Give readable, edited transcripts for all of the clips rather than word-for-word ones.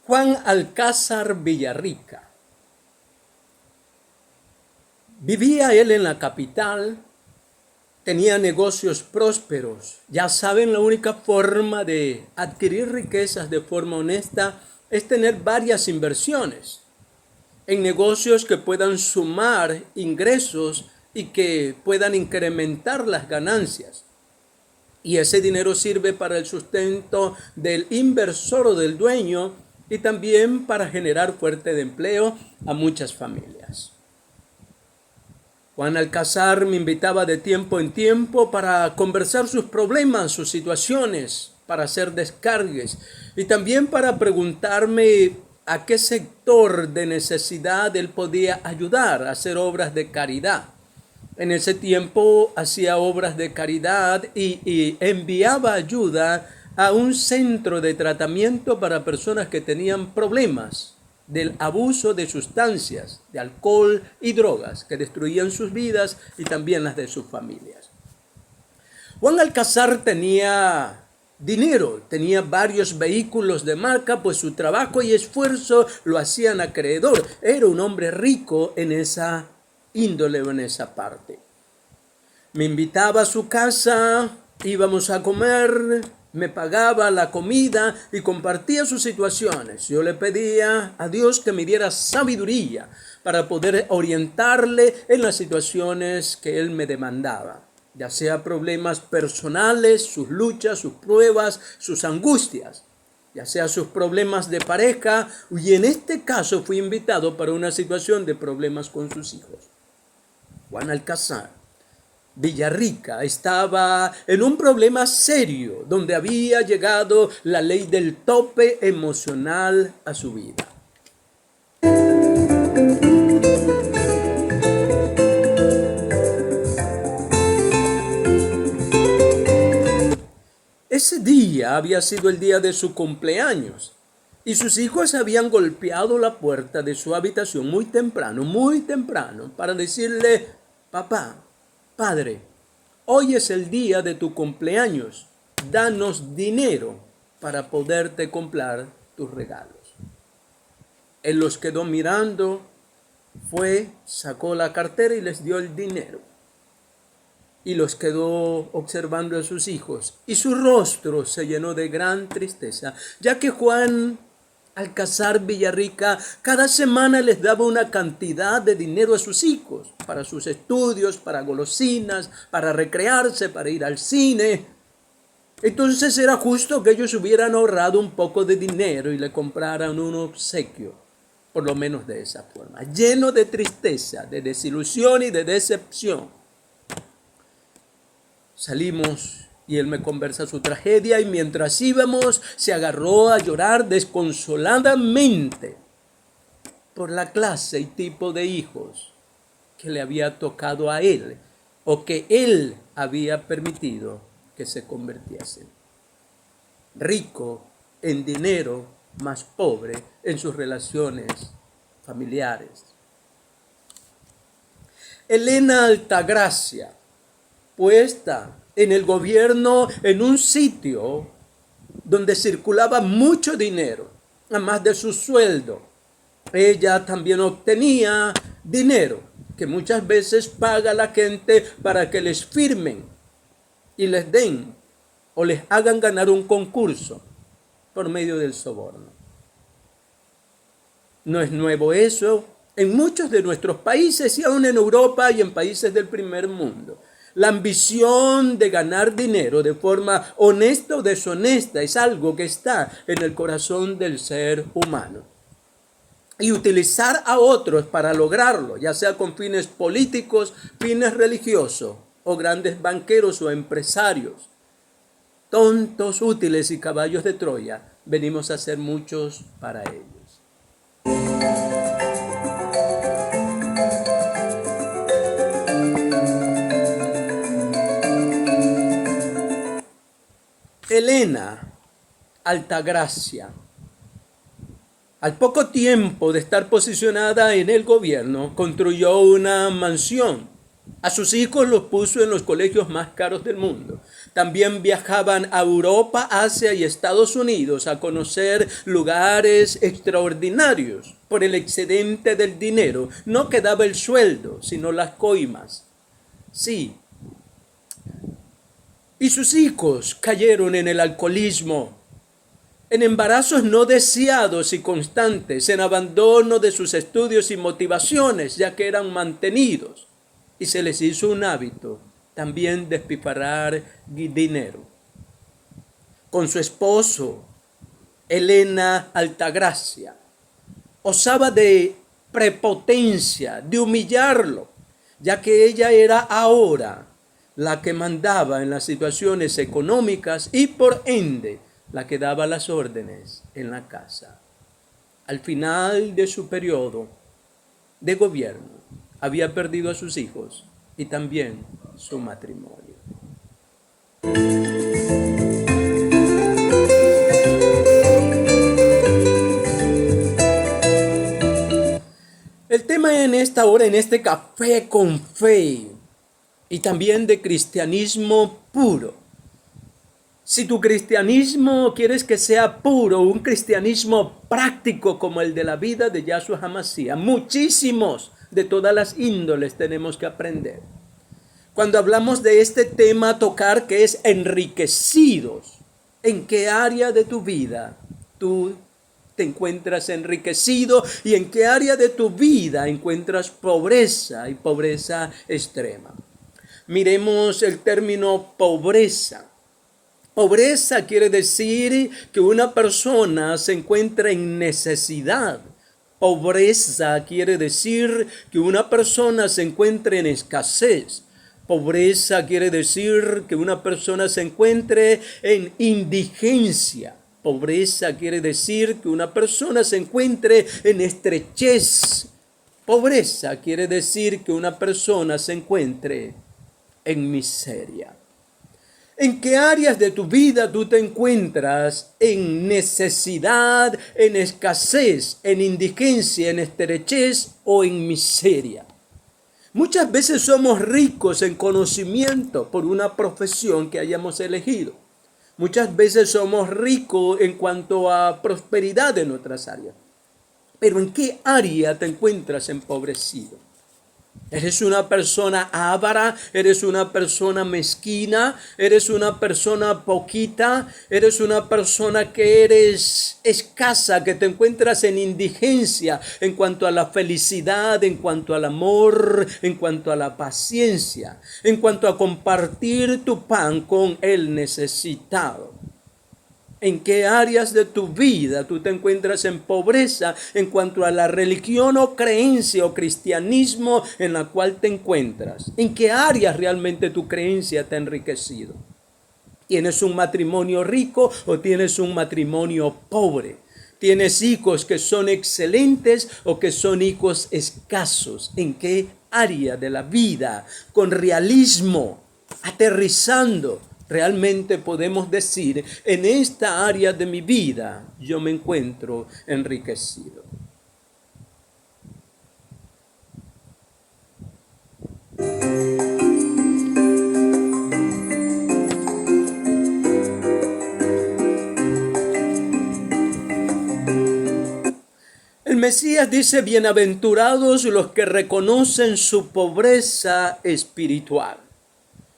Juan Alcázar Villarrica. Vivía él en la capital, tenía negocios prósperos. Ya saben, la única forma de adquirir riquezas de forma honesta es tener varias inversiones en negocios que puedan sumar ingresos y que puedan incrementar las ganancias. Y ese dinero sirve para el sustento del inversor o del dueño y también para generar fuente de empleo a muchas familias. Juan Alcázar me invitaba de tiempo en tiempo para conversar sus problemas, sus situaciones, para hacer descargues y también para preguntarme a qué sector de necesidad él podía ayudar a hacer obras de caridad. En ese tiempo hacía obras de caridad y enviaba ayuda a un centro de tratamiento para personas que tenían problemas del abuso de sustancias, de alcohol y drogas, que destruían sus vidas y también las de sus familias. Juan Alcázar tenía dinero, tenía varios vehículos de marca, pues su trabajo y esfuerzo lo hacían acreedor. Era un hombre rico en esa índole o en esa parte. Me invitaba a su casa, íbamos a comer, me pagaba la comida y compartía sus situaciones. Yo le pedía a Dios que me diera sabiduría para poder orientarle en las situaciones que él me demandaba, ya sea problemas personales, sus luchas, sus pruebas, sus angustias, ya sea sus problemas de pareja, y en este caso fui invitado para una situación de problemas con sus hijos. Juan Alcázar Villarrica estaba en un problema serio donde había llegado la ley del tope emocional a su vida. Ese día había sido el día de su cumpleaños y sus hijos habían golpeado la puerta de su habitación muy temprano, para decirle: papá, padre, hoy es el día de tu cumpleaños, danos dinero para poderte comprar tus regalos. Él los quedó mirando, sacó la cartera y les dio el dinero. Y los quedó observando a sus hijos, y su rostro se llenó de gran tristeza, ya que Juan Alcázar Villarrica cada semana les daba una cantidad de dinero a sus hijos, para sus estudios, para golosinas, para recrearse, para ir al cine. Entonces era justo que ellos hubieran ahorrado un poco de dinero y le compraran un obsequio, por lo menos de esa forma, lleno de tristeza, de desilusión y de decepción. Salimos y él me conversa su tragedia, y mientras íbamos se agarró a llorar desconsoladamente por la clase y tipo de hijos que le había tocado a él o que él había permitido que se convirtiesen. Rico en dinero, más pobre en sus relaciones familiares. Elena Altagracia, puesta en el gobierno en un sitio donde circulaba mucho dinero, además de su sueldo. Ella también obtenía dinero que muchas veces paga la gente para que les firmen y les den o les hagan ganar un concurso por medio del soborno. No es nuevo eso en muchos de nuestros países y aún en Europa y en países del primer mundo. La ambición de ganar dinero de forma honesta o deshonesta es algo que está en el corazón del ser humano. Y utilizar a otros para lograrlo, ya sea con fines políticos, fines religiosos o grandes banqueros o empresarios. Tontos, útiles y caballos de Troya, venimos a ser muchos para ellos. Elena Altagracia, al poco tiempo de estar posicionada en el gobierno, construyó una mansión A sus hijos los puso en los colegios más caros del mundo. También viajaban a Europa, Asia y Estados Unidos a conocer lugares extraordinarios. Por el excedente del dinero no quedaba el sueldo, sino las coimas. Sí. Y sus hijos cayeron en el alcoholismo, en embarazos no deseados y constantes, en abandono de sus estudios y motivaciones, ya que eran mantenidos. Y se les hizo un hábito también despilfarrar dinero. Con su esposo, Elena Altagracia, osaba de prepotencia, de humillarlo, ya que ella era ahora la que mandaba en las situaciones económicas y por ende la que daba las órdenes en la casa. Al final de su periodo de gobierno, había perdido a sus hijos y también su matrimonio. El tema en esta hora, en este café con fe y también de cristianismo puro. Si tu cristianismo quieres que sea puro, un cristianismo práctico como el de la vida de Yahshua HaMashiach, muchísimos de todas las índoles tenemos que aprender. Cuando hablamos de este tema, tocar que es enriquecidos, ¿en qué área de tu vida tú te encuentras enriquecido y en qué área de tu vida encuentras pobreza y pobreza extrema? Miremos el término pobreza. Pobreza quiere decir que una persona se encuentra en necesidad. Pobreza quiere decir que una persona se encuentre en escasez. Pobreza quiere decir que una persona se encuentre en indigencia. Pobreza quiere decir que una persona se encuentre en estrechez. Pobreza quiere decir que una persona se encuentre en miseria. ¿En qué áreas de tu vida tú te encuentras en necesidad, en escasez, en indigencia, en estrechez o en miseria? Muchas veces somos ricos en conocimiento por una profesión que hayamos elegido. Muchas veces somos ricos en cuanto a prosperidad en otras áreas. Pero ¿en qué área te encuentras empobrecido? ¿Eres una persona avara? ¿Eres una persona mezquina? ¿Eres una persona poquita? ¿Eres una persona que eres escasa, que te encuentras en indigencia en cuanto a la felicidad, en cuanto al amor, en cuanto a la paciencia, en cuanto a compartir tu pan con el necesitado? ¿En qué áreas de tu vida tú te encuentras en pobreza en cuanto a la religión o creencia o cristianismo en la cual te encuentras? ¿En qué áreas realmente tu creencia te ha enriquecido? ¿Tienes un matrimonio rico o tienes un matrimonio pobre? ¿Tienes hijos que son excelentes o que son hijos escasos? ¿En qué área de la vida, con realismo, aterrizando, realmente podemos decir, en esta área de mi vida yo me encuentro enriquecido? El Mesías dice, bienaventurados los que reconocen su pobreza espiritual,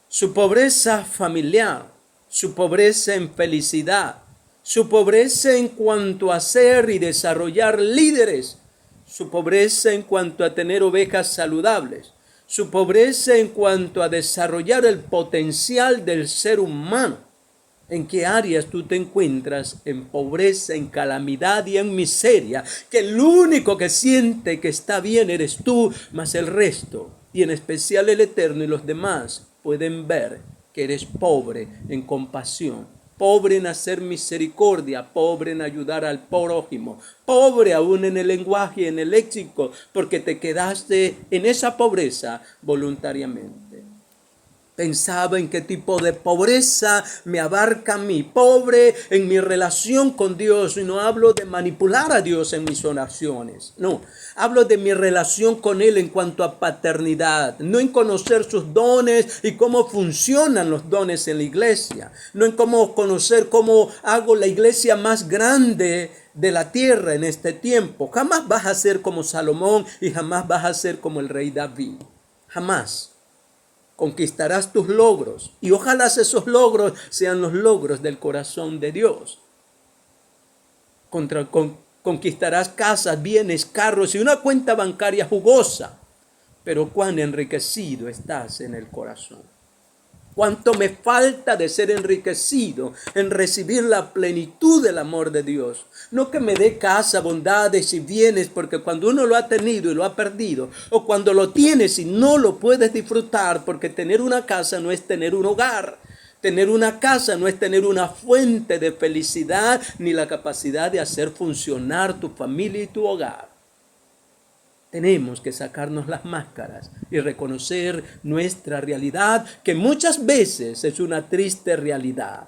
su pobreza familiar, su pobreza en felicidad, su pobreza en cuanto a ser y desarrollar líderes, su pobreza en cuanto a tener ovejas saludables, su pobreza en cuanto a desarrollar el potencial del ser humano. ¿En qué áreas tú te encuentras en pobreza, en calamidad y en miseria? Que el único que siente que está bien eres tú, más el resto, y en especial el Eterno y los demás, pueden ver que eres pobre en compasión, pobre en hacer misericordia, pobre en ayudar al prójimo, pobre aún en el lenguaje y en el léxico, porque te quedaste en esa pobreza voluntariamente. Pensaba en qué tipo de pobreza me abarca a mí, pobre en mi relación con Dios. Y no hablo de manipular a Dios en mis oraciones, no. Hablo de mi relación con Él en cuanto a paternidad, no en conocer sus dones y cómo funcionan los dones en la iglesia, no en cómo conocer cómo hago la iglesia más grande de la tierra en este tiempo. Jamás vas a ser como Salomón y jamás vas a ser como el rey David, jamás. Conquistarás tus logros y ojalá esos logros sean los logros del corazón de Dios. Conquistarás casas, bienes, carros y una cuenta bancaria jugosa, pero cuán enriquecido estás en el corazón. Cuánto me falta de ser enriquecido en recibir la plenitud del amor de Dios. No que me dé casa, bondades y bienes, porque cuando uno lo ha tenido y lo ha perdido, o cuando lo tienes y no lo puedes disfrutar, porque tener una casa no es tener un hogar. Tener una casa no es tener una fuente de felicidad ni la capacidad de hacer funcionar tu familia y tu hogar. Tenemos que sacarnos las máscaras y reconocer nuestra realidad, que muchas veces es una triste realidad.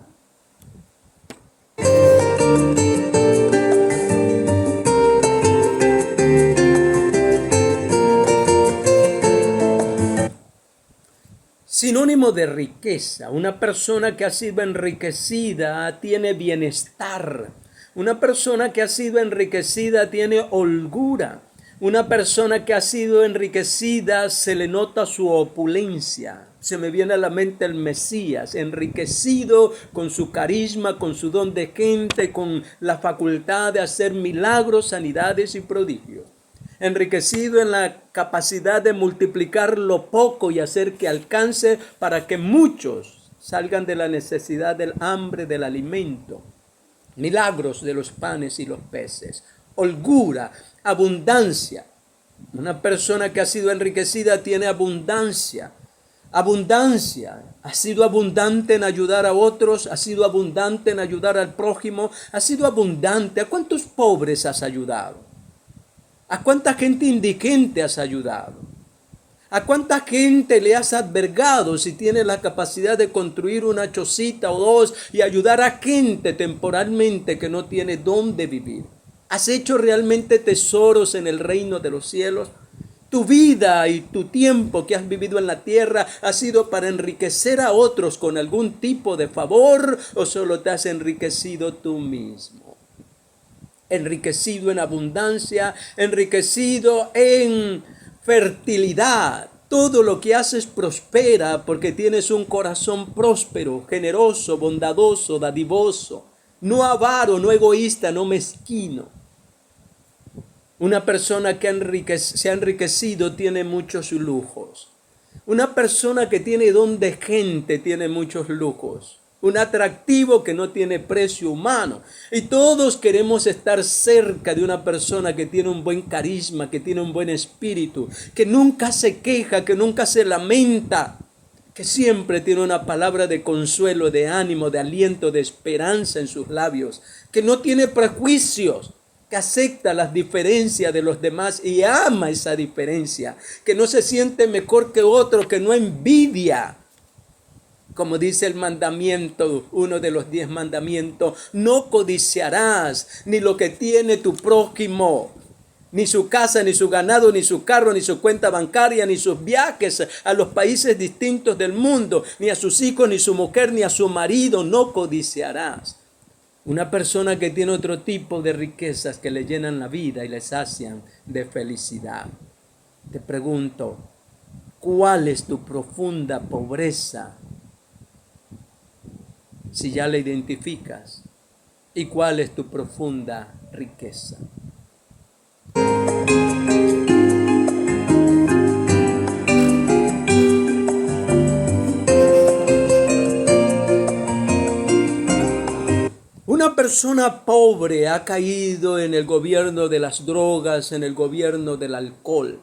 Sinónimo de riqueza. Una persona que ha sido enriquecida tiene bienestar. Una persona que ha sido enriquecida tiene holgura. Una persona que ha sido enriquecida se le nota su opulencia. Se me viene a la mente el Mesías, enriquecido con su carisma, con su don de gente, con la facultad de hacer milagros, sanidades y prodigios. Enriquecido en la capacidad de multiplicar lo poco y hacer que alcance para que muchos salgan de la necesidad del hambre, del alimento. Milagros de los panes y los peces. Holgura, abundancia. Una persona que ha sido enriquecida tiene abundancia. Abundancia. Ha sido abundante en ayudar a otros, ha sido abundante en ayudar al prójimo, ha sido abundante. ¿A cuántos pobres has ayudado? ¿A cuánta gente indigente has ayudado? ¿A cuánta gente le has albergado si tienes la capacidad de construir una chocita o dos y ayudar a gente temporalmente que no tiene dónde vivir? ¿Has hecho realmente tesoros en el reino de los cielos? Tu vida y tu tiempo que has vivido en la tierra ha sido para enriquecer a otros con algún tipo de favor, o solo te has enriquecido tú mismo. Enriquecido en abundancia, enriquecido en fertilidad. Todo lo que haces prospera porque tienes un corazón próspero, generoso, bondadoso, dadivoso, no avaro, no egoísta, no mezquino. Una persona que se ha enriquecido tiene muchos lujos. Una persona que tiene don de gente tiene muchos lujos. Un atractivo que no tiene precio humano. Y todos queremos estar cerca de una persona que tiene un buen carisma, que tiene un buen espíritu, que nunca se queja, que nunca se lamenta, que siempre tiene una palabra de consuelo, de ánimo, de aliento, de esperanza en sus labios, que no tiene prejuicios, que acepta las diferencias de los demás y ama esa diferencia, que no se siente mejor que otro, que no envidia. Como dice el mandamiento, uno de los 10 mandamientos, no codiciarás ni lo que tiene tu prójimo, ni su casa, ni su ganado, ni su carro, ni su cuenta bancaria, ni sus viajes a los países distintos del mundo, ni a sus hijos, ni su mujer, ni a su marido, no codiciarás. Una persona que tiene otro tipo de riquezas que le llenan la vida y le sacian de felicidad. Te pregunto, ¿cuál es tu profunda pobreza? Si ya la identificas. ¿Y cuál es tu profunda riqueza? Una persona pobre ha caído en el gobierno de las drogas, en el gobierno del alcohol.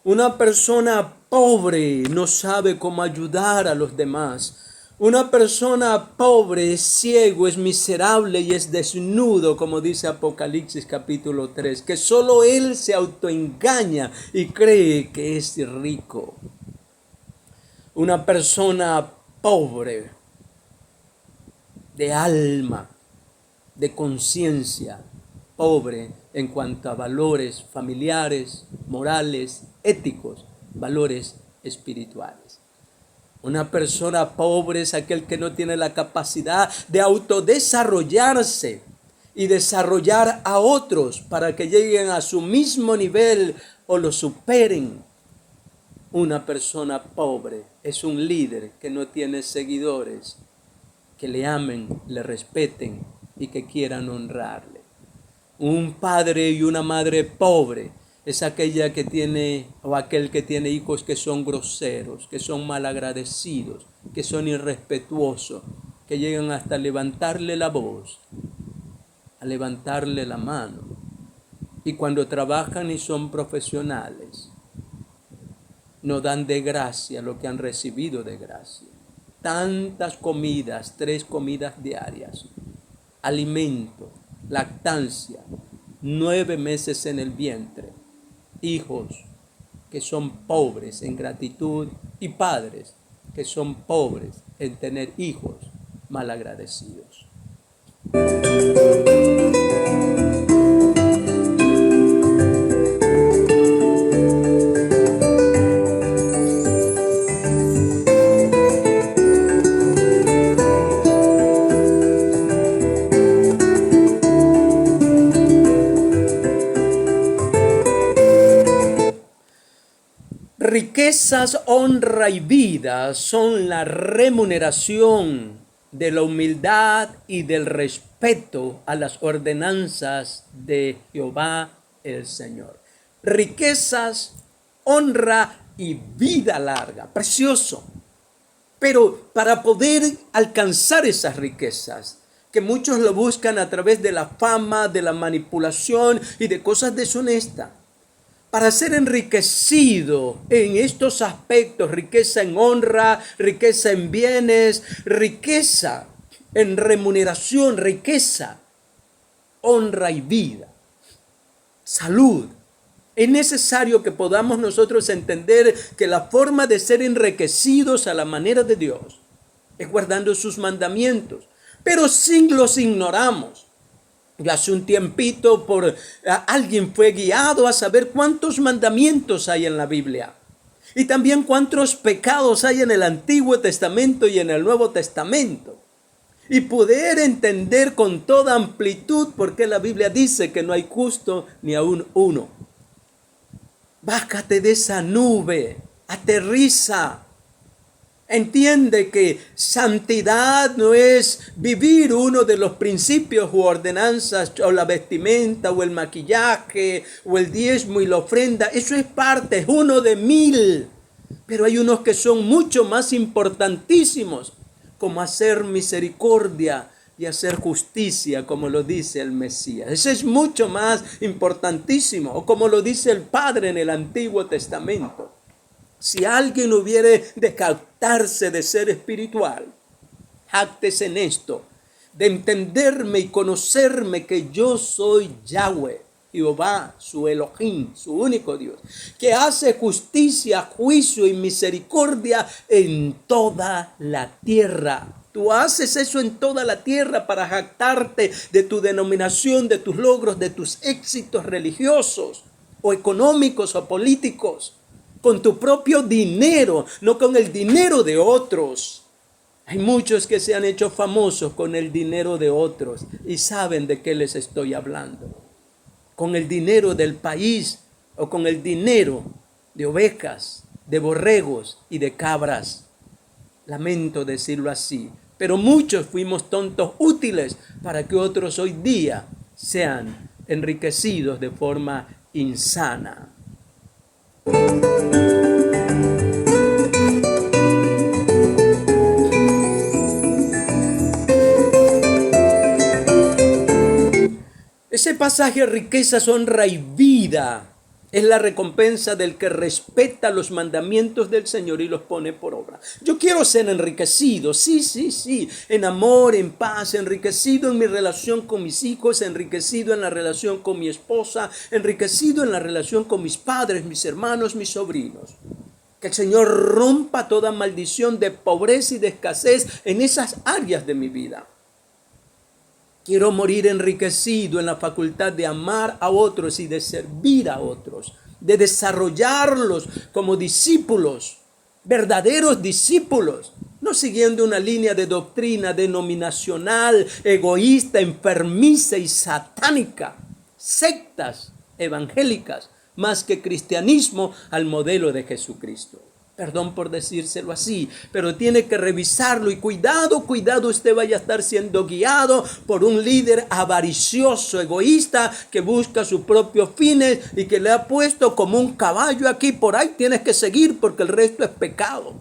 Una persona pobre no sabe cómo ayudar a los demás. Una persona pobre es ciego, es miserable y es desnudo, como dice Apocalipsis capítulo 3, que solo él se autoengaña y cree que es rico. Una persona pobre de alma, de conciencia, pobre en cuanto a valores familiares, morales, éticos, valores espirituales. Una persona pobre es aquel que no tiene la capacidad de autodesarrollarse y desarrollar a otros para que lleguen a su mismo nivel o lo superen. Una persona pobre es un líder que no tiene seguidores, que le amen, le respeten y que quieran honrarle. Un padre y una madre pobre es aquella que tiene o aquel que tiene hijos que son groseros, que son malagradecidos, que son irrespetuosos, que llegan hasta levantarle la voz, a levantarle la mano. Y cuando trabajan y son profesionales, no dan de gracia lo que han recibido de gracia. Tantas comidas, 3 comidas diarias, alimento, lactancia, 9 meses en el vientre, hijos que son pobres en gratitud y padres que son pobres en tener hijos malagradecidos. Riquezas, honra y vida son la remuneración de la humildad y del respeto a las ordenanzas de Jehová el Señor. Riquezas, honra y vida larga. Precioso. Pero para poder alcanzar esas riquezas, que muchos lo buscan a través de la fama, de la manipulación y de cosas deshonestas, para ser enriquecido en estos aspectos, riqueza en honra, riqueza en bienes, riqueza en remuneración, riqueza, honra y vida, salud. Es necesario que podamos nosotros entender que la forma de ser enriquecidos a la manera de Dios es guardando sus mandamientos, pero si los ignoramos. Y hace un tiempito alguien fue guiado a saber cuántos mandamientos hay en la Biblia y también cuántos pecados hay en el Antiguo Testamento y en el Nuevo Testamento, y poder entender con toda amplitud por qué la Biblia dice que no hay justo ni aún uno. Bájate de esa nube, aterriza. Entiende que santidad no es vivir uno de los principios u ordenanzas, o la vestimenta, o el maquillaje, o el diezmo y la ofrenda. Eso es parte, es uno de 1000. Pero hay unos que son mucho más importantísimos, como hacer misericordia y hacer justicia, como lo dice el Mesías. Eso es mucho más importantísimo, o como lo dice el Padre en el Antiguo Testamento. Si alguien hubiere de jactarse de ser espiritual, jáctese en esto, de entenderme y conocerme que yo soy Yahweh, Jehová, su Elohim, su único Dios, que hace justicia, juicio y misericordia en toda la tierra. Tú haces eso en toda la tierra para jactarte de tu denominación, de tus logros, de tus éxitos religiosos o económicos o políticos. Con tu propio dinero, no con el dinero de otros. Hay muchos que se han hecho famosos con el dinero de otros y saben de qué les estoy hablando. Con el dinero del país o con el dinero de ovejas, de borregos y de cabras. Lamento decirlo así, pero muchos fuimos tontos útiles para que otros hoy día sean enriquecidos de forma insana. Ese pasaje, riquezas, honra y vida, es la recompensa del que respeta los mandamientos del Señor y los pone por obra. Yo quiero ser enriquecido, sí, en amor, en paz, enriquecido en mi relación con mis hijos, enriquecido en la relación con mi esposa, enriquecido en la relación con mis padres, mis hermanos, mis sobrinos. Que el Señor rompa toda maldición de pobreza y de escasez en esas áreas de mi vida. Quiero morir enriquecido en la facultad de amar a otros y de servir a otros, de desarrollarlos como discípulos, verdaderos discípulos, no siguiendo una línea de doctrina denominacional, egoísta, enfermiza y satánica, sectas evangélicas, más que cristianismo al modelo de Jesucristo. Perdón por decírselo así, pero tiene que revisarlo y cuidado, usted vaya a estar siendo guiado por un líder avaricioso, egoísta, que busca sus propios fines y que le ha puesto como un caballo aquí, por ahí tienes que seguir porque el resto es pecado.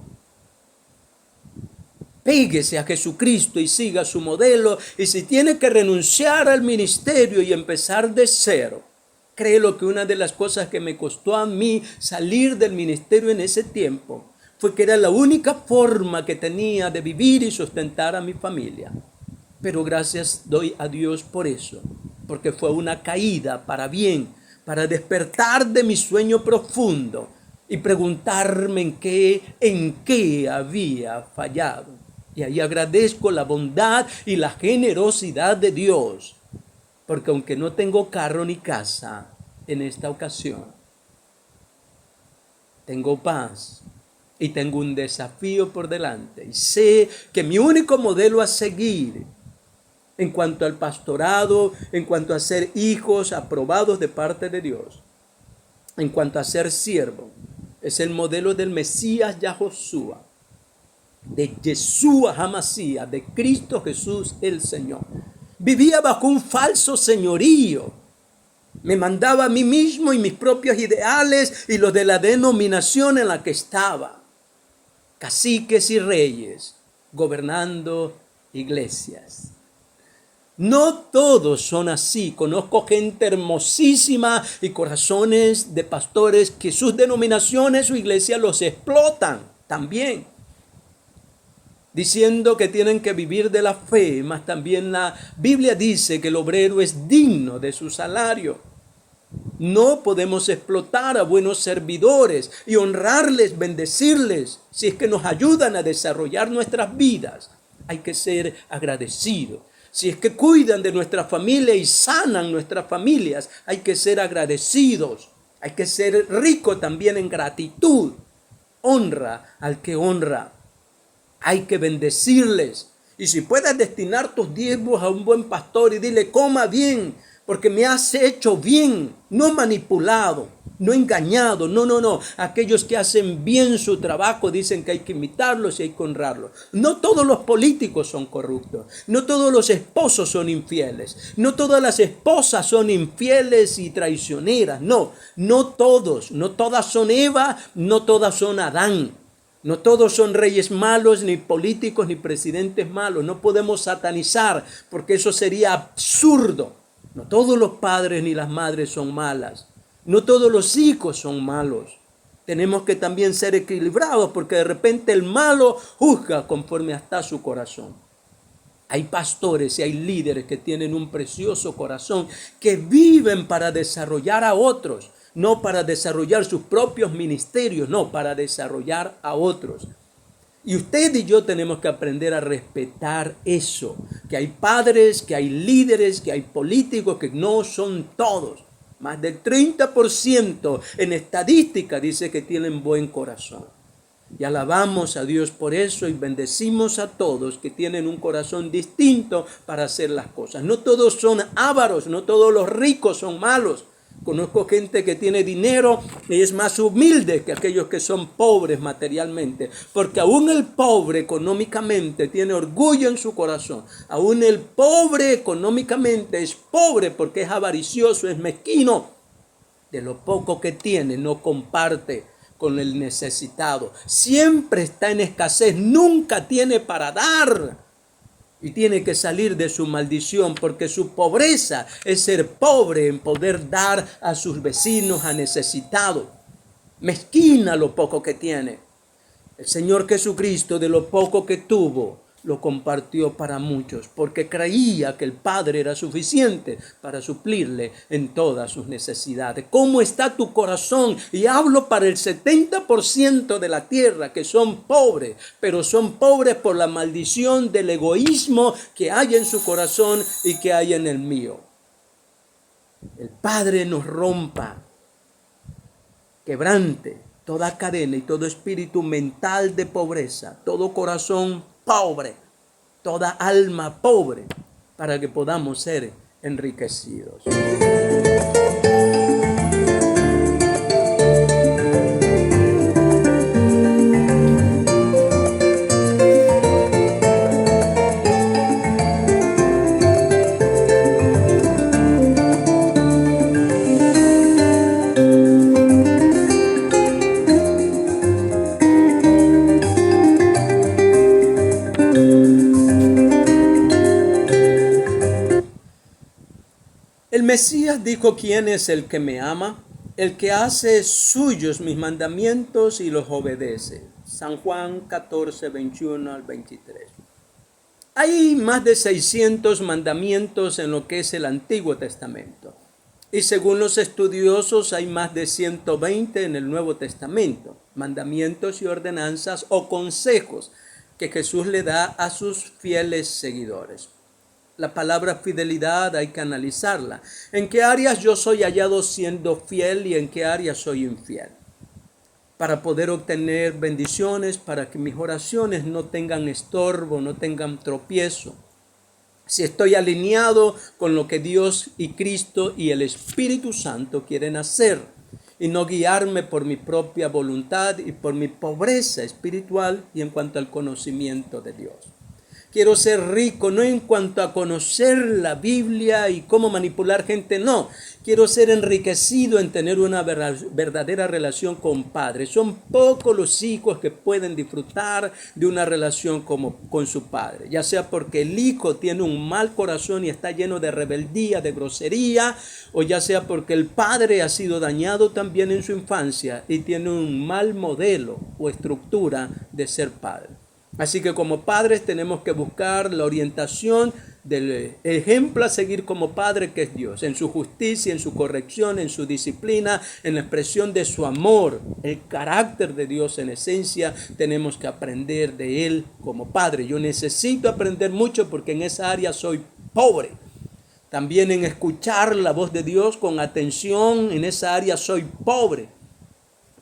Péguese a Jesucristo y siga su modelo, y si tiene que renunciar al ministerio y empezar de cero, créelo que una de las cosas que me costó a mí salir del ministerio en ese tiempo fue que era la única forma que tenía de vivir y sustentar a mi familia. Pero gracias doy a Dios por eso, porque fue una caída para bien, para despertar de mi sueño profundo y preguntarme en qué había fallado. Y ahí agradezco la bondad y la generosidad de Dios, porque aunque no tengo carro ni casa en esta ocasión, tengo paz y tengo un desafío por delante. Y sé que mi único modelo a seguir en cuanto al pastorado, en cuanto a ser hijos aprobados de parte de Dios, en cuanto a ser siervo, es el modelo del Mesías Yahoshua, de Yeshua HaMashiach, de Cristo Jesús el Señor. Vivía bajo un falso señorío. Me mandaba a mí mismo y mis propios ideales y los de la denominación en la que estaba. Caciques y reyes gobernando iglesias. No todos son así. Conozco gente hermosísima y corazones de pastores que sus denominaciones, su iglesia los explotan también, diciendo que tienen que vivir de la fe, mas también la Biblia dice que el obrero es digno de su salario. No podemos explotar a buenos servidores y honrarles, bendecirles, si es que nos ayudan a desarrollar nuestras vidas. Hay que ser agradecidos. Si es que cuidan de nuestra familia y sanan nuestras familias, hay que ser agradecidos. Hay que ser rico también en gratitud. Honra al que honra. Hay que bendecirles. Y si puedes destinar tus diezmos a un buen pastor y dile, coma bien, porque me has hecho bien, no manipulado, no engañado, no. Aquellos que hacen bien su trabajo dicen que hay que imitarlos y hay que honrarlos. No todos los políticos son corruptos, no todos los esposos son infieles, no todas las esposas son infieles y traicioneras, no todos, no todas son Eva, no todas son Adán. No todos son reyes malos, ni políticos, ni presidentes malos. No podemos satanizar, porque eso sería absurdo. No todos los padres ni las madres son malas. No todos los hijos son malos. Tenemos que también ser equilibrados, porque de repente el malo juzga conforme está su corazón. Hay pastores y hay líderes que tienen un precioso corazón, que viven para desarrollar a otros. No para desarrollar sus propios ministerios, no, para desarrollar a otros. Y usted y yo tenemos que aprender a respetar eso, que hay padres, que hay líderes, que hay políticos, que no son todos. Más del 30% en estadística dice que tienen buen corazón. Y alabamos a Dios por eso y bendecimos a todos que tienen un corazón distinto para hacer las cosas. No todos son ávaros, no todos los ricos son malos. Conozco gente que tiene dinero y es más humilde que aquellos que son pobres materialmente, porque aún el pobre económicamente tiene orgullo en su corazón. Aún el pobre económicamente es pobre porque es avaricioso, es mezquino. De lo poco que tiene no comparte con el necesitado. Siempre está en escasez, nunca tiene para dar. Y tiene que salir de su maldición, porque su pobreza es ser pobre en poder dar a sus vecinos, a necesitados. Mezquina lo poco que tiene. El Señor Jesucristo, de lo poco que tuvo, lo compartió para muchos, porque creía que el Padre era suficiente para suplirle en todas sus necesidades. ¿Cómo está tu corazón? Y hablo para el 70% de la tierra que son pobres, pero son pobres por la maldición del egoísmo que hay en su corazón y que hay en el mío. El Padre nos rompa, quebrante toda cadena y todo espíritu mental de pobreza, todo corazón pobre, toda alma pobre, para que podamos ser enriquecidos. El Mesías dijo: ¿quién es el que me ama? El que hace suyos mis mandamientos y los obedece. San Juan 14, 21 al 23. Hay más de 600 mandamientos en lo que es el Antiguo Testamento. Y según los estudiosos hay más de 120 en el Nuevo Testamento. Mandamientos y ordenanzas o consejos que Jesús le da a sus fieles seguidores. La palabra fidelidad hay que analizarla. ¿En qué áreas yo soy hallado siendo fiel y en qué áreas soy infiel? Para poder obtener bendiciones, para que mis oraciones no tengan estorbo, no tengan tropiezo. Si estoy alineado con lo que Dios y Cristo y el Espíritu Santo quieren hacer y no guiarme por mi propia voluntad y por mi pobreza espiritual y en cuanto al conocimiento de Dios. Quiero ser rico, no en cuanto a conocer la Biblia y cómo manipular gente, no. Quiero ser enriquecido en tener una verdadera relación con Padre. Son pocos los hijos que pueden disfrutar de una relación con su Padre. Ya sea porque el hijo tiene un mal corazón y está lleno de rebeldía, de grosería, o ya sea porque el padre ha sido dañado también en su infancia y tiene un mal modelo o estructura de ser padre. Así que como padres tenemos que buscar la orientación del ejemplo a seguir como padre, que es Dios, en su justicia, en su corrección, en su disciplina, en la expresión de su amor, el carácter de Dios en esencia. Tenemos que aprender de Él como padre. Yo necesito aprender mucho porque en esa área soy pobre. También en escuchar la voz de Dios con atención, en esa área soy pobre.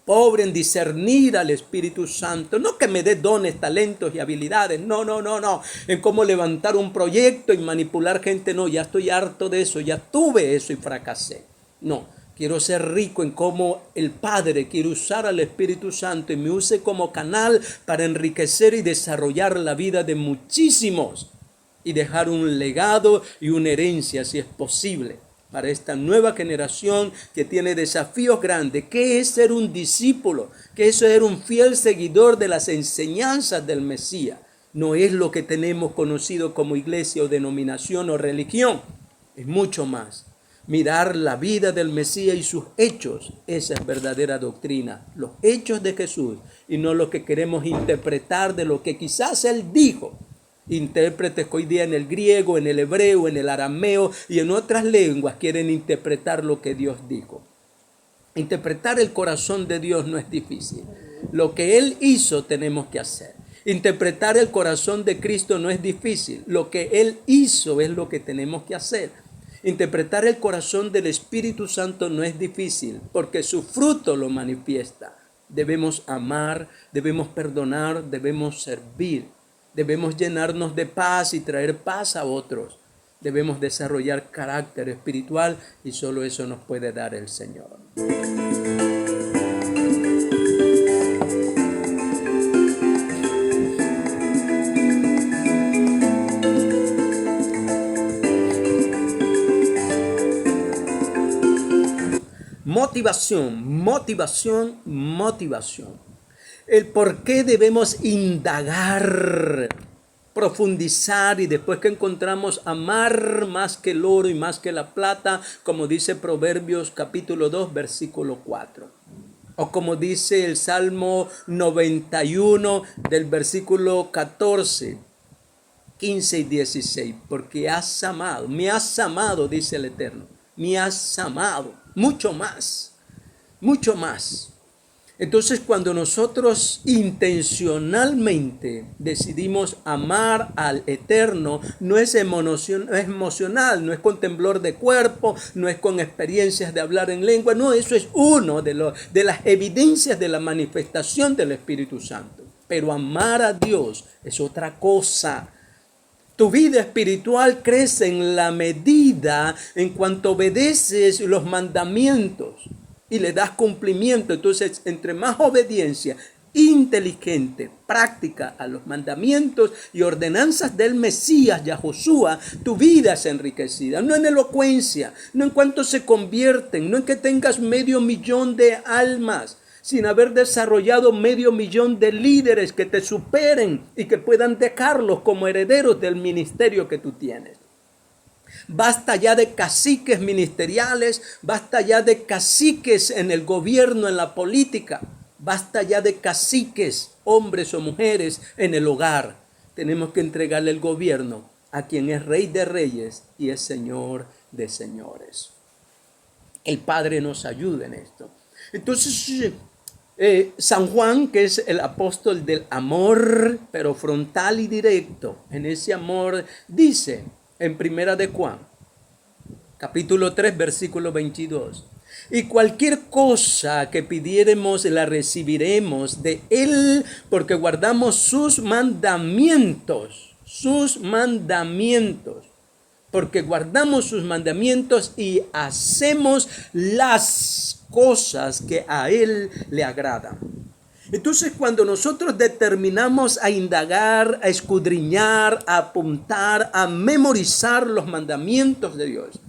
Pobre en discernir al Espíritu Santo, no que me dé dones, talentos y habilidades, no, en cómo levantar un proyecto y manipular gente, no, ya estoy harto de eso, ya tuve eso y fracasé. No, quiero ser rico en cómo el Padre quiere usar al Espíritu Santo y me use como canal para enriquecer y desarrollar la vida de muchísimos y dejar un legado y una herencia, si es posible, para esta nueva generación que tiene desafíos grandes. ¿Qué es ser un discípulo? ¿Qué es ser un fiel seguidor de las enseñanzas del Mesías? No es lo que tenemos conocido como iglesia o denominación o religión. Es mucho más. Mirar la vida del Mesías y sus hechos. Esa es verdadera doctrina. Los hechos de Jesús y no lo que queremos interpretar de lo que quizás Él dijo. Intérpretes que hoy día en el griego, en el hebreo, en el arameo y en otras lenguas quieren interpretar lo que Dios dijo. Interpretar el corazón de Dios no es difícil. Lo que Él hizo tenemos que hacer. Interpretar el corazón de Cristo no es difícil. Lo que Él hizo es lo que tenemos que hacer. Interpretar el corazón del Espíritu Santo no es difícil porque su fruto lo manifiesta. Debemos amar, debemos perdonar, debemos servir. Debemos llenarnos de paz y traer paz a otros. Debemos desarrollar carácter espiritual y solo eso nos puede dar el Señor. Motivación. El por qué debemos indagar, profundizar y después que encontramos amar más que el oro y más que la plata, como dice Proverbios capítulo 2, versículo 4. O como dice el Salmo 91 del versículo 14. 15 y 16, porque has amado, me has amado, dice el Eterno, me has amado, mucho más, mucho más. Entonces, cuando nosotros intencionalmente decidimos amar al Eterno, no es emocional, no es con temblor de cuerpo, no es con experiencias de hablar en lengua, no, eso es uno de las evidencias de la manifestación del Espíritu Santo. Pero amar a Dios es otra cosa. Tu vida espiritual crece en la medida en cuanto obedeces los mandamientos y le das cumplimiento. Entonces, entre más obediencia inteligente, práctica a los mandamientos y ordenanzas del Mesías, Yahoshua, tu vida es enriquecida. No en elocuencia, no en cuanto se convierten, no en que tengas 500,000 de almas, sin haber desarrollado 500,000 de líderes que te superen y que puedan dejarlos como herederos del ministerio que tú tienes. Basta ya de caciques ministeriales, basta ya de caciques en el gobierno, en la política, basta ya de caciques, hombres o mujeres, en el hogar. Tenemos que entregarle el gobierno a quien es Rey de Reyes y es Señor de Señores. El Padre nos ayuda en esto. Entonces, San Juan, que es el apóstol del amor, pero frontal y directo, en ese amor dice en Primera de Juan, capítulo 3, versículo 22, y cualquier cosa que pidiéremos la recibiremos de Él, porque guardamos sus mandamientos, porque guardamos sus mandamientos y hacemos las cosas que a Él le agradan. Entonces, cuando nosotros determinamos a indagar, a escudriñar, a apuntar, a memorizar los mandamientos de Dios,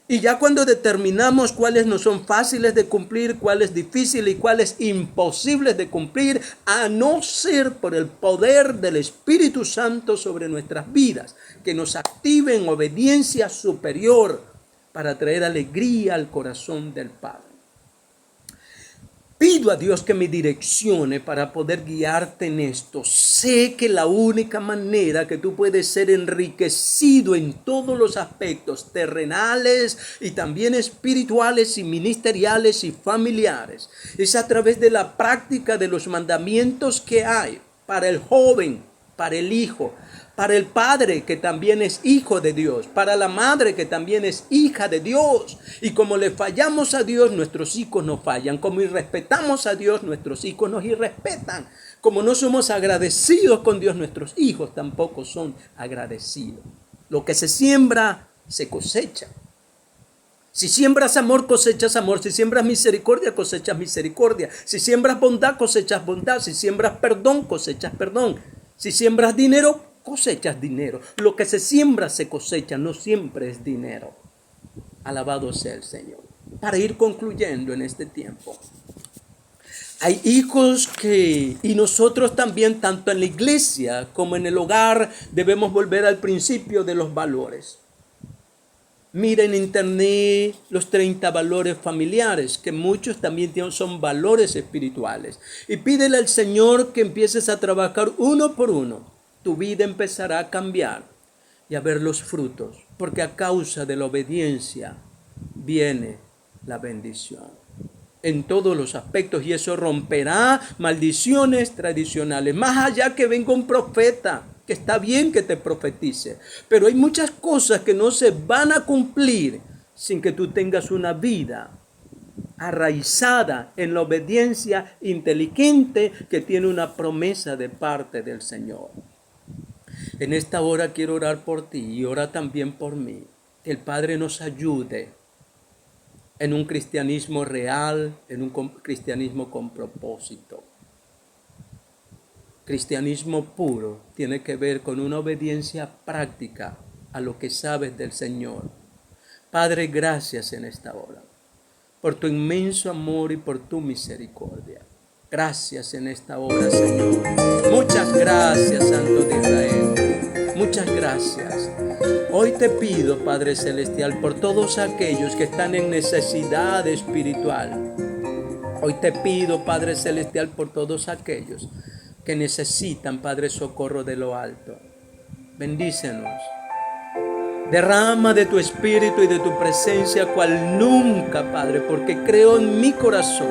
y ya cuando determinamos cuáles no son fáciles de cumplir, cuáles difíciles y cuáles imposibles de cumplir, a no ser por el poder del Espíritu Santo sobre nuestras vidas, que nos active en obediencia superior para traer alegría al corazón del Padre. Pido a Dios que me direccione para poder guiarte en esto. Sé que la única manera que tú puedes ser enriquecido en todos los aspectos terrenales y también espirituales y ministeriales y familiares es a través de la práctica de los mandamientos que hay para el joven, para el hijo, para el padre que también es hijo de Dios, para la madre que también es hija de Dios. Y como le fallamos a Dios, nuestros hijos nos fallan. Como irrespetamos a Dios, nuestros hijos nos irrespetan. Como no somos agradecidos con Dios, nuestros hijos tampoco son agradecidos. Lo que se siembra, se cosecha. Si siembras amor, cosechas amor. Si siembras misericordia, cosechas misericordia. Si siembras bondad, cosechas bondad. Si siembras perdón, cosechas perdón. Si siembras dinero, cosechas dinero. Lo que se siembra se cosecha, no siempre es dinero. Alabado sea el Señor. Para ir concluyendo en este tiempo, hay hijos y nosotros también, tanto en la iglesia como en el hogar, debemos volver al principio de los valores. Mira en internet los 30 valores familiares, que muchos también son valores espirituales. Y pídele al Señor que empieces a trabajar uno por uno. Tu vida empezará a cambiar y a ver los frutos, porque a causa de la obediencia viene la bendición en todos los aspectos, y eso romperá maldiciones tradicionales. Más allá que venga un profeta, que está bien que te profetice, pero hay muchas cosas que no se van a cumplir sin que tú tengas una vida arraizada en la obediencia inteligente que tiene una promesa de parte del Señor. En esta hora quiero orar por ti y ora también por mí. Que el Padre nos ayude en un cristianismo real, en un cristianismo con propósito. Cristianismo puro tiene que ver con una obediencia práctica a lo que sabes del Señor. Padre, gracias en esta hora por tu inmenso amor y por tu misericordia. Gracias en esta hora, Señor. Muchas gracias, Santo de Israel. Muchas gracias. Hoy te pido, Padre Celestial, por todos aquellos que están en necesidad espiritual. Hoy te pido, Padre Celestial, por todos aquellos que necesitan, Padre, socorro de lo alto. Bendícenos. Derrama de tu espíritu y de tu presencia cual nunca, Padre, porque creo en mi corazón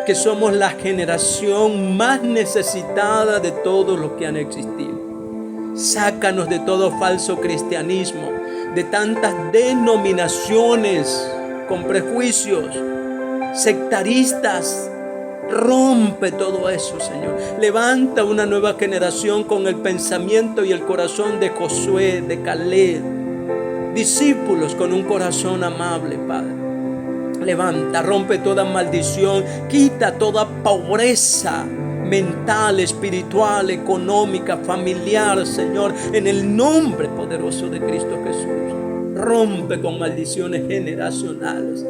que somos la generación más necesitada de todos los que han existido. Sácanos de todo falso cristianismo, de tantas denominaciones con prejuicios, sectaristas. Rompe todo eso, Señor. Levanta una nueva generación con el pensamiento y el corazón de Josué, de Caleb. Discípulos con un corazón amable, Padre. Levanta, rompe toda maldición, quita toda pobreza mental, espiritual, económica, familiar, Señor, en el nombre poderoso de Cristo Jesús. Rompe con maldiciones generacionales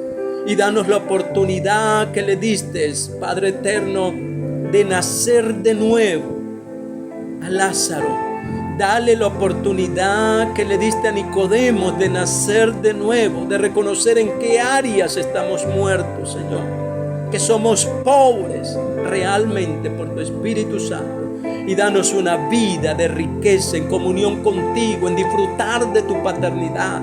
y danos la oportunidad que le diste, Padre eterno, de nacer de nuevo a Lázaro. Dale la oportunidad que le diste a Nicodemo de nacer de nuevo, de reconocer en qué áreas estamos muertos, Señor, que somos pobres realmente por tu Espíritu Santo, y danos una vida de riqueza en comunión contigo, en disfrutar de tu paternidad,